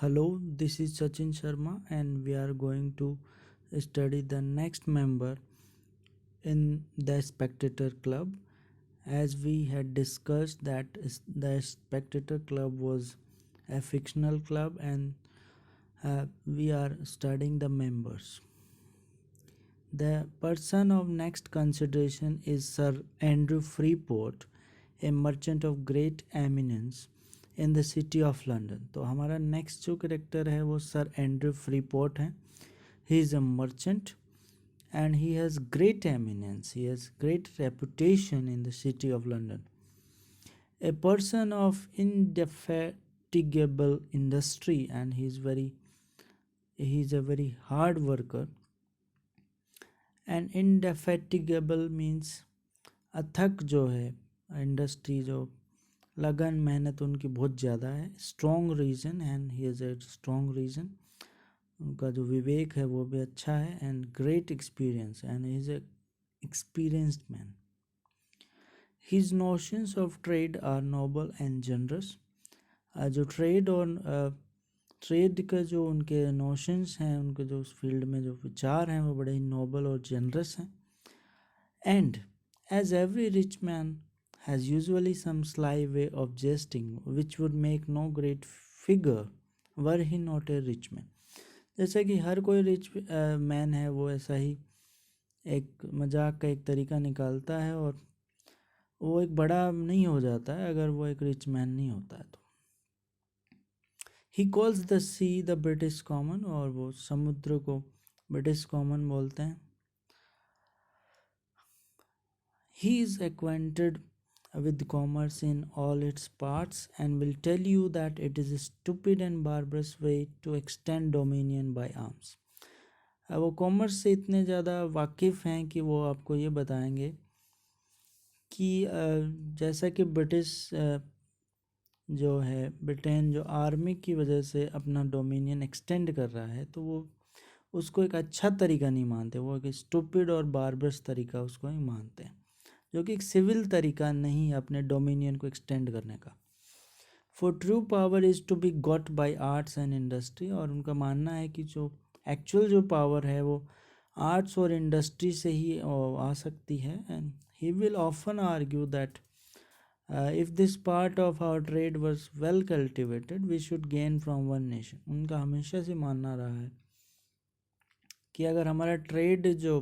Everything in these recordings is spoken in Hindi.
Hello, this is Sachin Sharma, and we are going to study the next member in the Spectator Club. As we had discussed, that the Spectator Club was a fictional club, and we are studying the members. The person of next consideration is Sir Andrew Freeport, a merchant of great eminence in the city of London. तो हमारा नेक्स्ट जो करेक्टर है वो सर एंड्रू फ्रीपोर्ट हैं। ही is a merchant and he has great eminence, he has great reputation in the city of London. A person of indefatigable industry, and he is a very hard worker. And indefatigable means अथक जो है इंडस्ट्री, जो लगन मेहनत उनकी बहुत ज़्यादा है। Strong reason, and he is a strong reason, उनका जो विवेक है वो भी अच्छा है। And great experience, and he is A experienced man. His notions of trade are noble and generous. जो ट्रेड और ट्रेड का जो उनके नोशंस हैं, उनके जो उस फील्ड में जो विचार हैं वो बड़े ही नोबल और जनरस हैं। And as every rich man has usually some sly way of jesting which would make no great figure were he not a rich man. जैसा कि हर कोई रिच मैन है वो ऐसा ही एक मजाक का एक तरीका निकालता है, और वो एक बड़ा नहीं हो जाता है अगर वो एक रिच मैन नहीं होता है। तो he calls the see the British common, और वो समुद्र को ब्रिटिश कॉमन बोलते हैं। He is acquainted with commerce in all its parts and will tell you that it is a stupid and barbarous way to extend dominion by arms. वो कॉमर्स से इतने ज़्यादा वाकिफ़ हैं कि वो आपको ये बताएंगे कि जैसा कि ब्रिटिश जो है ब्रिटेन जो आर्मी की वजह से अपना डोमिनियन एक्सटेंड कर रहा है, तो वो उसको एक अच्छा तरीका नहीं मानते, वो एक स्टूपिड और बार्बरस तरीका उसको ही मानते हैं, जो कि एक सिविल तरीका नहीं है अपने डोमिनियन को एक्सटेंड करने का। For true power is to be got by arts and industry, और उनका मानना है कि जो एक्चुअल जो पावर है वो आर्ट्स और इंडस्ट्री से ही आ सकती है। And he will often argue that if this part of our trade was well cultivated we should gain from one nation. उनका हमेशा से मानना रहा है कि अगर हमारा ट्रेड जो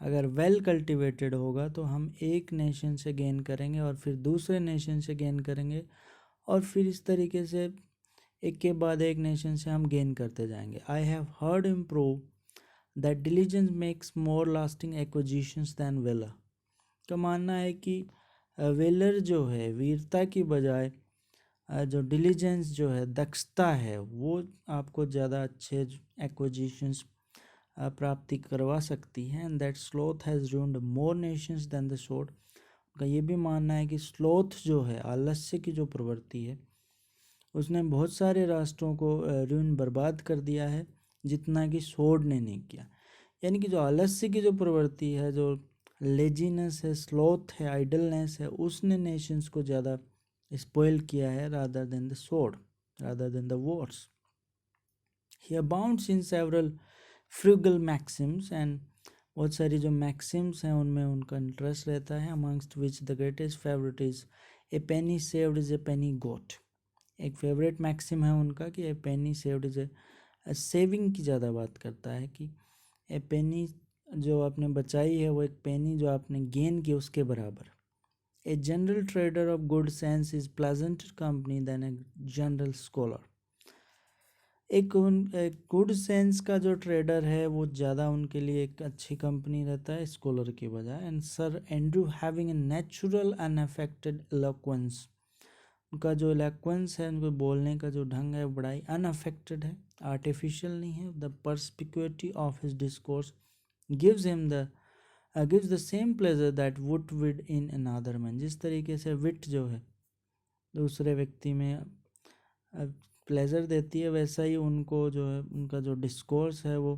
अगर वेल कल्टिवेटेड होगा तो हम एक नेशन से गेन करेंगे और फिर दूसरे नेशन से गेन करेंगे, और फिर इस तरीके से एक के बाद एक नेशन से हम गेन करते जाएंगे। I have heard him prove that diligence makes more lasting acquisitions than valour. का मानना है कि वेलर जो है वीरता की बजाय जो डिलीजेंस जो है दक्षता है वो आपको ज़्यादा अच्छे एक्विजिशंस प्राप्ति करवा सकती है। And that sloth has ruined more nations than the sword. उनका ये भी मानना है कि स्लोथ जो है आलस्य की जो प्रवृत्ति है उसने बहुत सारे राष्ट्रों को रूइन बर्बाद कर दिया है जितना कि स्वॉर्ड ने नहीं किया। यानी कि जो आलस्य की जो प्रवृत्ति है, जो लेजीनेस है, स्लोथ है, आइडलनेस है, उसने नेशंस को ज़्यादा स्पॉइल किया है rather than the sword, rather than the Wars. He abounds in several frugal Maxim's, and बहुत सारी जो मैक्सिम्स हैं उनमें उनका इंटरेस्ट रहता है। Amongst which the greatest favourite is a penny saved is a penny got. एक फेवरेट मैक्सिम है उनका कि a penny saved is a saving की ज़्यादा बात करता है कि ए पेनी जो आपने बचाई है वो एक पेनी जो आपने गेन की उसके बराबर। A general trader of good sense is pleasant company than a general scholar. एक गुड सेंस का जो ट्रेडर है वो ज़्यादा उनके लिए एक अच्छी कंपनी रहता है स्कॉलर के बजाय। And sir Andrew having a natural unaffected eloquence, उनका जो इलोक्वेंस है, उनको बोलने का जो ढंग है बड़ा ही अनअफेक्टेड है, आर्टिफिशियल नहीं है। The perspicuity of his discourse gives him the gives the same pleasure that would wit in another man. जिस तरीके से विट जो है दूसरे व्यक्ति में प्लेजर देती है, वैसा ही उनको जो है उनका जो डिस्कोर्स है वो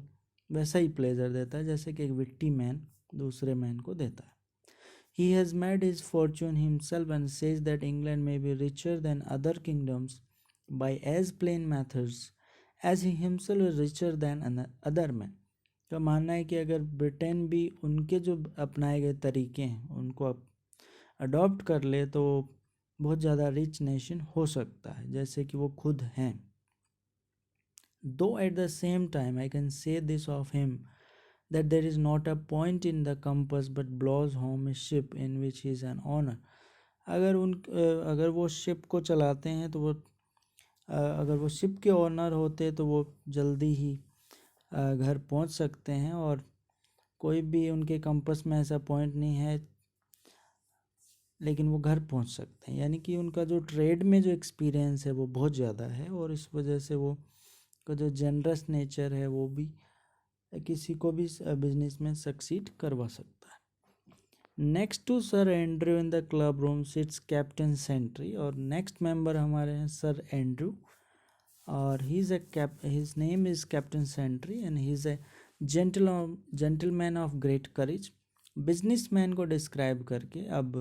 वैसा ही प्लेजर देता है जैसे कि एक विट्टी मैन दूसरे मैन को देता है। He has made his fortune himself and says that England may be richer than other kingdoms by as plain methods as he himself is richer than other men. का मानना है कि अगर ब्रिटेन भी उनके जो अपनाए गए तरीके हैं उनको अडॉप्ट कर ले तो बहुत ज़्यादा रिच नेशन हो सकता है जैसे कि वो खुद हैं. Though at the same time I can say this of him that there is not a point in the compass but blows home a ship in which he is an owner. अगर वो शिप को चलाते हैं तो वो अगर वो शिप के ओनर होते तो वो जल्दी ही घर पहुंच सकते हैं और कोई भी उनके कंपस में ऐसा पॉइंट नहीं है लेकिन वो घर पहुंच सकते हैं. यानी कि उनका जो ट्रेड में जो एक्सपीरियंस है वो बहुत ज़्यादा है और इस वजह से वो का जो जनरस नेचर है वो भी किसी को भी बिजनेस में सक्सीड करवा सकता है. Next to Sir Andrew in the club room sits Captain Sentry. और नेक्स्ट मेंबर हमारे हैं सर एंड्रू और his name is Captain Sentry and he is a gentleman of great courage. Businessman को डिस्क्राइब करके अब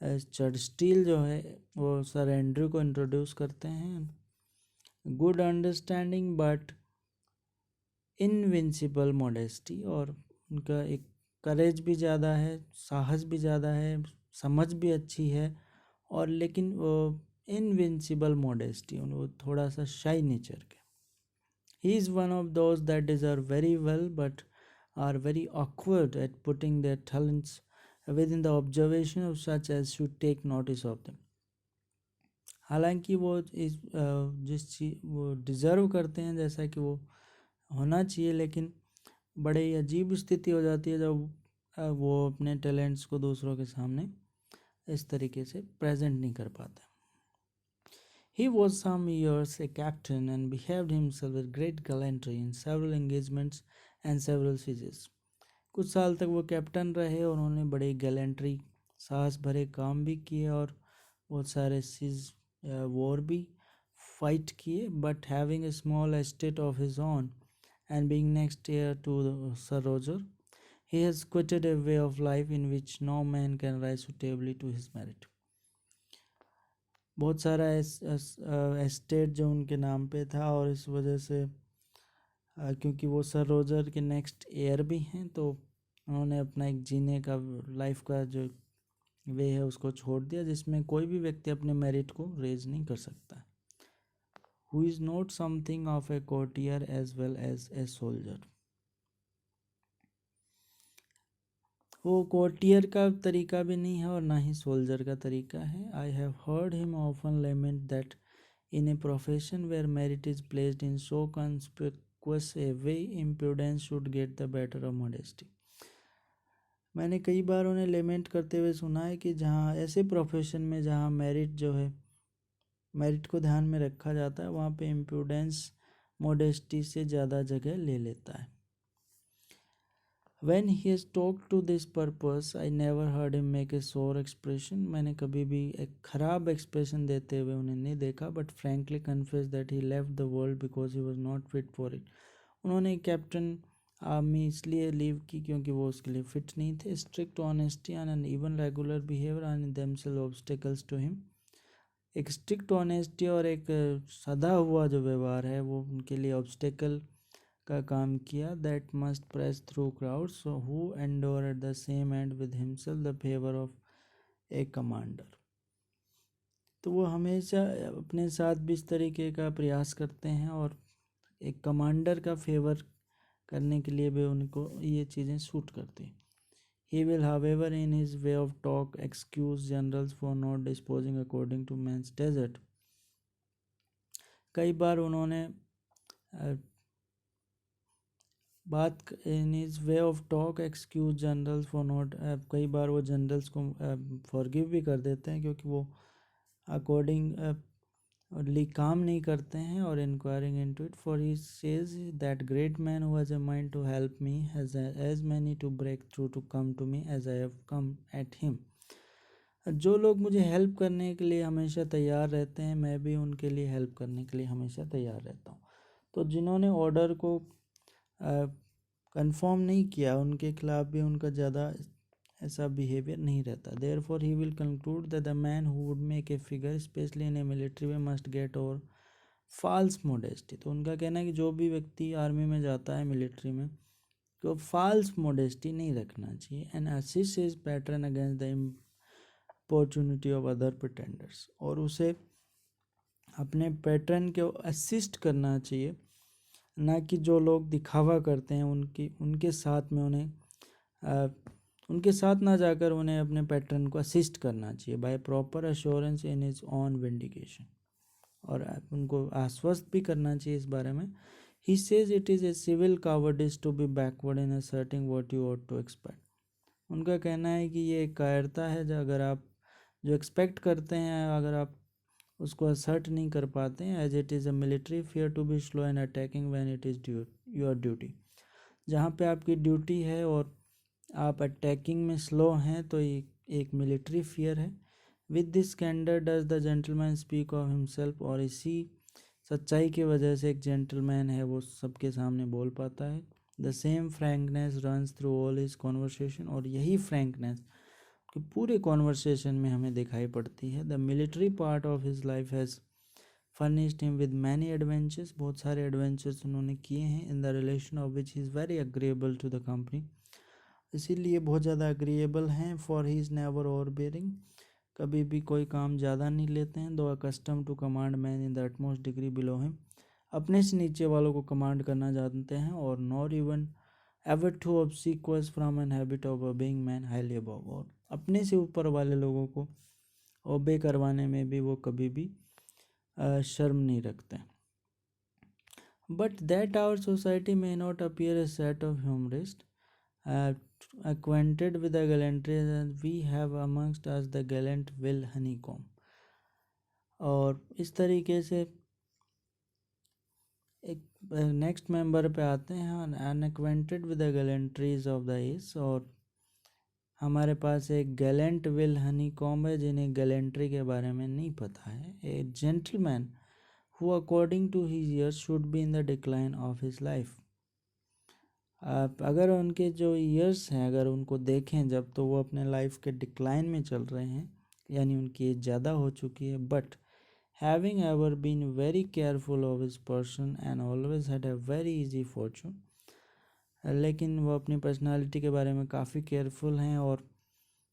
चर्चस्टील जो है वो सर एंड्रू को इंट्रोड्यूस करते हैं. Good understanding but invincible modesty. और उनका एक करेज भी ज़्यादा है, साहस भी ज़्यादा है, समझ भी अच्छी है और लेकिन वो इनविंसिबल मॉडेस्टी, वो थोड़ा सा शाई नेचर के. He is one of those that deserve very well but are very awkward at putting their talents within the observation of such as should take notice of them. हालांकि वो जिस चीज़ वो डिज़र्व करते हैं जैसा कि वो होना चाहिए लेकिन बड़े ही अजीब स्थिति हो जाती है जब वो अपने टैलेंट्स को दूसरों के सामने इस तरीके से प्रेजेंट नहीं कर पाते. He was some years a captain and behaved himself with great gallantry in several engagements and several sieges. कुछ साल तक वो कैप्टन रहे और उन्होंने बड़े गैलेंट्री साहस भरे काम भी किए और बहुत सारे सीज वॉर भी फाइट किए. But having a small estate of his own and being next heir to Sir Roger, he has quitted a way of life in which no man can rise suitably to his merit. बहुत सारा एस्टेट जो उनके नाम पे था और इस वजह से क्योंकि वो सर रोजर के नेक्स्ट एयर भी हैं तो उन्होंने अपना एक जीने का लाइफ का जो वे है उसको छोड़ दिया जिसमें कोई भी व्यक्ति अपने मेरिट को रेज नहीं कर सकता. Who is not something of a courtier as well as a soldier. वो कोर्टियर का तरीका भी नहीं है और ना ही सोल्जर का तरीका है. I have heard him often lament that in a profession where merit is placed in so conspicuous a way, impudence should get the better of modesty. मैंने कई बार उन्हें लेमेंट करते हुए सुना है कि जहाँ ऐसे प्रोफेशन में जहाँ मेरिट को ध्यान में रखा जाता है वहाँ पे इम्प्रूडेंस मॉडेस्टी से ज़्यादा जगह ले लेता है. When he has talked to this purpose, I never heard him make a sour expression. मैंने कभी भी एक ख़राब एक्सप्रेशन देते हुए उन्हें नहीं देखा. But frankly confessed that he left the world because he was not fit for it. उन्होंने कैप्टन आर्मी इसलिए लीव की क्योंकि वो उसके लिए फिट नहीं थे. Strict honesty and an even regular behavior are in themselves obstacles to him. एक स्ट्रिक्ट ऑनेस्टी और एक सदा हुआ जो व्यवहार है वो उनके लिए ऑब्स्टेकल का काम किया. That must press through crowds who endeavour at the same end with himself the favour of a commander. तो वो हमेशा अपने साथ भी इस तरीके का प्रयास करते हैं और एक कमांडर का फेवर करने के लिए भी उनको ये चीज़ें सूट करती हैं. He will, however, in his way of talk, excuse generals for not disposing according to man's desert. कई बार उन्होंने बात in his way of talk excuse generals for not कई बार वो जनरल्स को forgive भी कर देते हैं क्योंकि वो according काम नहीं करते हैं और inquiring into it. For he says that great man who has a mind to help me has as many to break through to come to me as I have come at him. जो लोग मुझे हेल्प करने के लिए हमेशा तैयार रहते हैं मैं भी उनके लिए हेल्प करने के लिए हमेशा तैयार रहता हूँ. तो जिन्होंने ऑर्डर को कंफर्म नहीं किया उनके खिलाफ भी उनका ज़्यादा ऐसा बिहेवियर नहीं रहता. Therefore he will conclude that the man who would make a figure especially in a military way must get over false modesty. तो उनका कहना है कि जो भी व्यक्ति आर्मी में जाता है, मिलिट्री में, तो फॉल्स मोडेस्टी नहीं रखना चाहिए। And assist is pattern against the opportunity of other pretenders, और उसे अपने पैटर्न को असिस्ट करना चाहिए, ना कि जो लोग दिखावा करते हैं उनके साथ में उनके साथ ना जाकर उन्हें अपने पैटर्न को असिस्ट करना चाहिए by proper assurance in his own vindication, और उनको आश्वस्त भी करना चाहिए इस बारे में। He says it is a civil cowardice to be backward in asserting what you ought to expect. उनका कहना है कि ये एक कायरता है, जो अगर आप जो एक्सपेक्ट करते हैं अगर आप उसको असर्ट नहीं कर पाते हैं। As it is a military fear to be slow in attacking when it is your duty. जहाँ पे आपकी ड्यूटी है और आप अटैकिंग में स्लो हैं, तो ये एक मिलिट्री फियर है। With this candour does the gentleman speak of himself, और इसी सच्चाई की वजह से एक जेंटलमैन है वो सबके सामने बोल पाता है। The same frankness runs through all his conversation, और यही फ्रैंकनेस कि पूरे कॉन्वर्सेशन में हमें दिखाई पड़ती है। The military part of his life has furnished him with many adventures, बहुत सारे एडवेंचर्स उन्होंने किए हैं। In the relation of which he is very agreeable to the company, इसीलिए बहुत ज़्यादा अग्रीएबल हैं। For he is never overbearing, कभी भी कोई काम ज़्यादा नहीं लेते हैं। Though accustomed to command men in the utmost degree below him, अपने से नीचे वालों को कमांड करना जानते हैं। और nor even ever to obsequious from an habit of obeying man highly above, और अपने से ऊपर वाले लोगों को ओबे करवाने में भी वो कभी भी शर्म नहीं रखते। But that our society may not appear a set of humourist acquainted with the gallantries, and we have amongst us the gallant Will Honeycomb। और इस तरीके से एक नेक्स्ट मेंबर पे आते हैं, unacquainted with the gallantries of the age, और हमारे पास एक गैलेंट विल हनीकॉम्ब है जिन्हें गैलेंट्री के बारे में नहीं पता है। A gentleman who according to his years should be in the decline of his life. आप अगर उनके जो ईयर्स हैं अगर उनको देखें जब, तो वो अपने लाइफ के डिक्लाइन में चल रहे हैं, यानी उनकी एज ज़्यादा हो चुकी है। But having ever been very careful of his person and always had a very easy fortune, लेकिन वो अपनी पर्सनालिटी के बारे में काफ़ी केयरफुल हैं और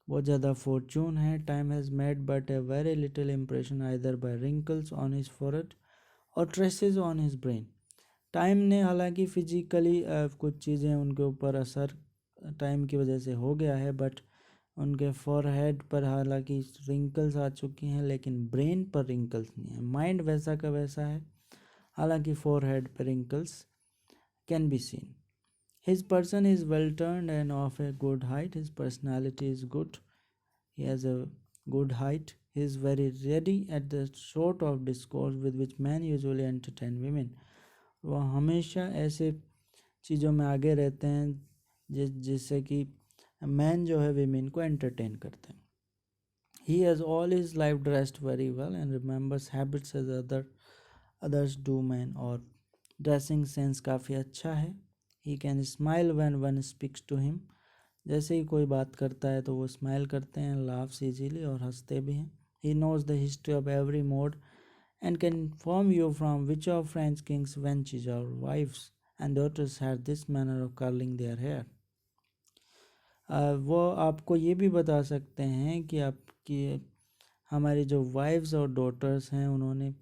बहुत ज़्यादा फॉर्चून है। Time has made but a very little impression either by wrinkles on his forehead or traces on his brain. Time ने हालांकि फिजिकली कुछ चीज़ें उनके ऊपर असर टाइम की वजह से हो गया है, बट उनके फॉरहेड पर हालांकि रिंकल्स आ चुकी हैं, लेकिन ब्रेन पर रिंकल्स नहीं है। माइंड वैसा का वैसा है, हालांकि फॉरहेड पर wrinkles can be seen. His person is well turned and of a good height. His personality is good. He has a good height. He is very ready at the sort of discourse with which men usually entertain women. वह हमेशा ऐसे चीज़ों में आगे रहते हैं जिससे कि मैन जो है विमेन को एंटरटेन करते हैं। He has all his life dressed very well and remembers habits as others do men, और ड्रेसिंग सेंस काफ़ी अच्छा है। He can smile when one speaks to him, जैसे ही कोई बात करता है तो वो स्माइल करते हैं, laughs easily, और हंसते भी हैं। He knows the history of every mode and can inform you from which of French kings wenches or wives and daughters had this manner of curling their hair। वो आपको ये भी बता सकते हैं कि आपकी हमारी जो वाइफ्स और डॉटर्स हैं उन्होंने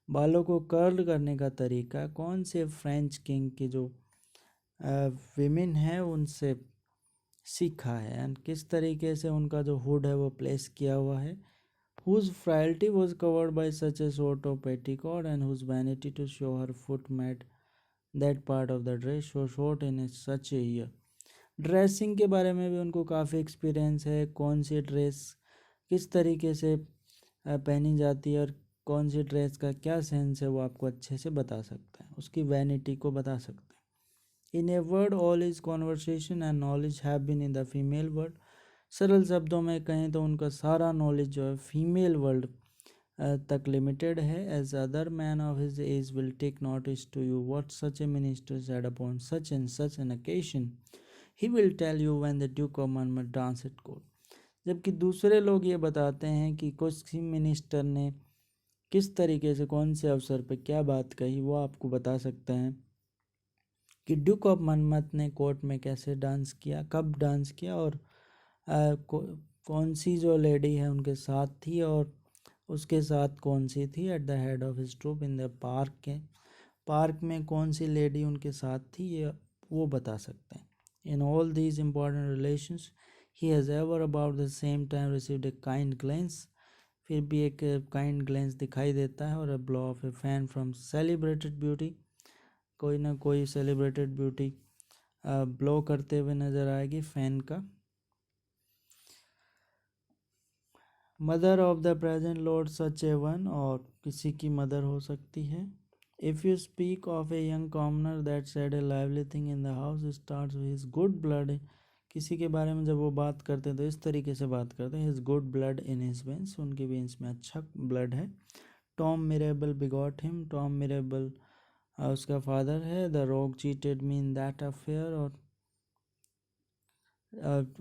बालों को कर्ल करने का तरीका कौन से फ्रेंच किंग की जो विमेन है उनसे सीखा है, एंड किस तरीके से उनका जो हुड है वो प्लेस किया हुआ है। whose frailty was covered by such a sort of petticoat and whose vanity to show her foot made that part of the dress so short in such a year। Dressing के बारे में भी उनको काफ़ी एक्सपीरियंस है, कौन सी ड्रेस किस तरीके से पहनी जाती है और कौन सी ड्रेस का क्या सेंस है वो आपको अच्छे से बता सकता है, उसकी वैनिटी को बता सकता है। In a word all is conversation and knowledge have been in the female world. सरल शब्दों में कहें तो उनका सारा नॉलेज जो है फीमेल वर्ल्ड तक लिमिटेड है। As other man of his age will take notice to you what such a minister said upon such and such an occasion, he will tell you when the Duke of Monmouth dance at court. जबकि दूसरे लोग ये बताते हैं कि कुछ मिनिस्टर ने किस तरीके से, कौन से अवसर पे क्या बात कही, वो आपको बता सकते हैं कि ड्यूक ऑफ मनमथ ने कोर्ट में कैसे डांस किया, कब डांस किया, और कौन सी जो लेडी है उनके साथ थी, और उसके साथ कौन सी थी at the head of his troop in the park में कौन सी लेडी उनके साथ थी, ये वो बता सकते हैं। In all these important relations he has ever about the same time received a kind glens, फिर भी एक काइंड ग्लेंस दिखाई देता है, और a blow of A fan from celebrated beauty, कोई ना कोई सेलिब्रेटेड ब्यूटी ब्लो करते हुए नजर आएगी फैन का। Mother of the present Lord such A one, और किसी की मदर हो सकती है। If you speak of a young commoner that said A lively thing in the house starts with his good blood, किसी के बारे में जब वो बात करते हैं तो इस तरीके से बात करते हैं, his good blood in his veins, उनके वेंस में अच्छा ब्लड है। Tom Mirabell begot him, Tom Mirabell उसका फादर है। The rogue cheated me in that affair, और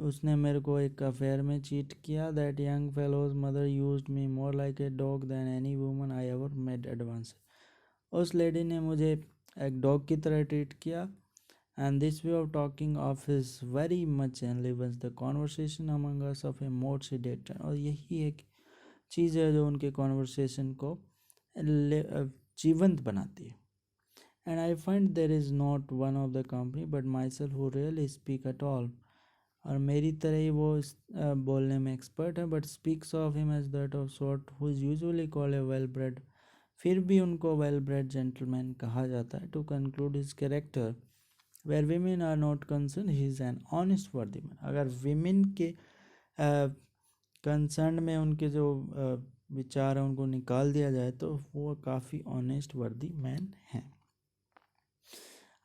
उसने मेरे को एक अफेयर में चीट किया। That young fellow's mother used me more like a dog than any woman I ever made advance, उस लेडी ने मुझे एक डॉग की तरह ट्रीट किया। And this way of talking of is very much enlivens the conversation among us of a more sedated, और यही एक चीज़ है जो उनके कॉन्वर्सेशन को जीवंत बनाती है। And I find there is not one of the company but myself who really speak at all, और मेरी तरह ही वो बोलने में एक्सपर्ट है, but speaks of him as that of sort who is usually called a well bred, फिर भी उनको वेल ब्रेड जेंटलमैन कहा जाता है। To conclude his character where women are not concern he is an honest worthy man, अगर वीमेन के कंसर्न में उनके जो विचार है उनको निकाल दिया जाए तो वो काफ़ी ऑनेस्ट वर्दी मैन हैं।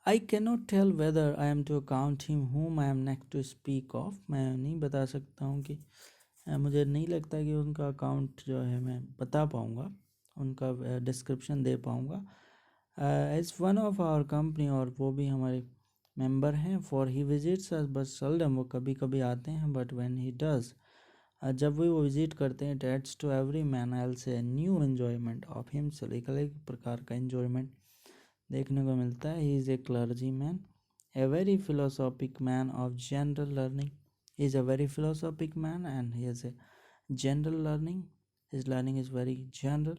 I cannot tell whether I am to account him whom I am next to speak of, मैं नहीं बता सकता हूँ कि मुझे नहीं लगता कि उनका अकाउंट जो है मैं बता पाऊँगा, उनका डिस्क्रिप्शन दे पाऊँगा। As one of our company, और वो भी हमारे मेंबर हैं। For he visits us but seldom, वो कभी कभी आते हैं, बट व्हेन ही डज, जब भी वो विजिट करते हैं, it adds to every man else a new enjoyment of himself, एक अलग प्रकार का एन्जॉयमेंट देखने को मिलता है। He is a clergyman, a very philosophic man of general learning, he is a very philosophic man and he is a general learning, his learning is very general.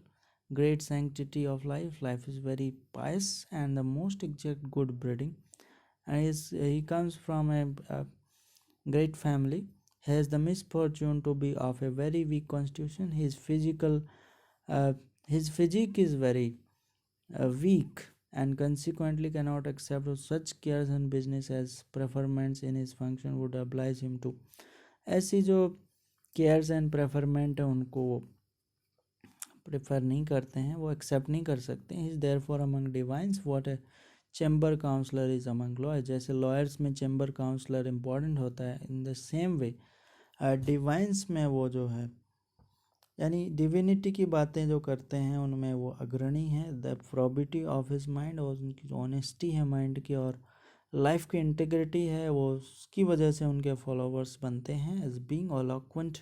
Great sanctity of life, life is very pious and the most exact good breeding, and he comes from a great family. He has the misfortune to be of a very weak constitution. Uh, his physique is very weak and consequently cannot accept such cares and business as preferments in his function would oblige him to, ऐसी जो cares and preferment है उनको वो प्रेफर नहीं करते हैं, वो एक्सेप्ट नहीं कर सकते हैं। Is there for among divines what a chamber counsellor is among lawyers, जैसे लॉयर्स में चैम्बर काउंसलर इंपॉर्टेंट होता है, in the same way divines में वो जो है यानी डिविनिटी की बातें जो करते हैं उनमें वो अग्रणी है। The probity of his mind, और उनकी जो ऑनेस्टी है माइंड की और लाइफ की इंटीग्रिटी है, वो उसकी वजह से उनके फॉलोवर्स बनते हैं। As being eloquent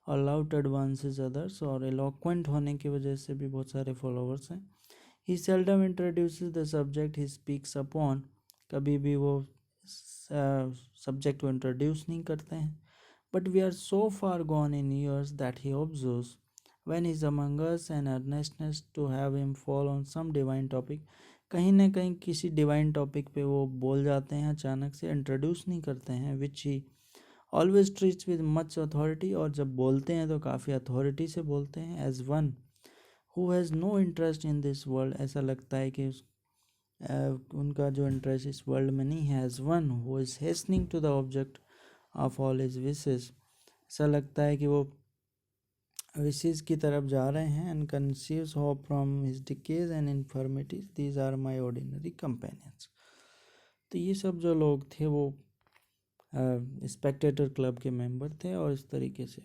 aloud advances others, और एलोक्वेंट होने की वजह से भी बहुत सारे फॉलोवर्स हैं। He seldom introduces the subject he speaks upon, कभी भी वो सब्जेक्ट को इंट्रोड्यूस नहीं करते हैं। But we are so far gone in years that he observes when he is among us an earnestness to have him fall on some divine topic, कहीं ना कहीं किसी डिवाइन टॉपिक पे वो बोल जाते हैं, अचानक से इंट्रोड्यूस नहीं करते हैं। Which he always treats with much authority, और जब बोलते हैं तो काफ़ी अथॉरिटी से बोलते हैं। As one who has no interest in this world, ऐसा लगता है कि उनका जो इंटरेस्ट इस वर्ल्ड में नहीं है। As one who is hastening to the object of all his wishes, ऐसा लगता है कि वो विशेस की तरफ जा रहे हैं। And conceives hope from his decays and infirmities, these are my ordinary companions. तो ये सब जो लोग थे वो स्पेक्टेटर क्लब के मेंबर थे और इस तरीके से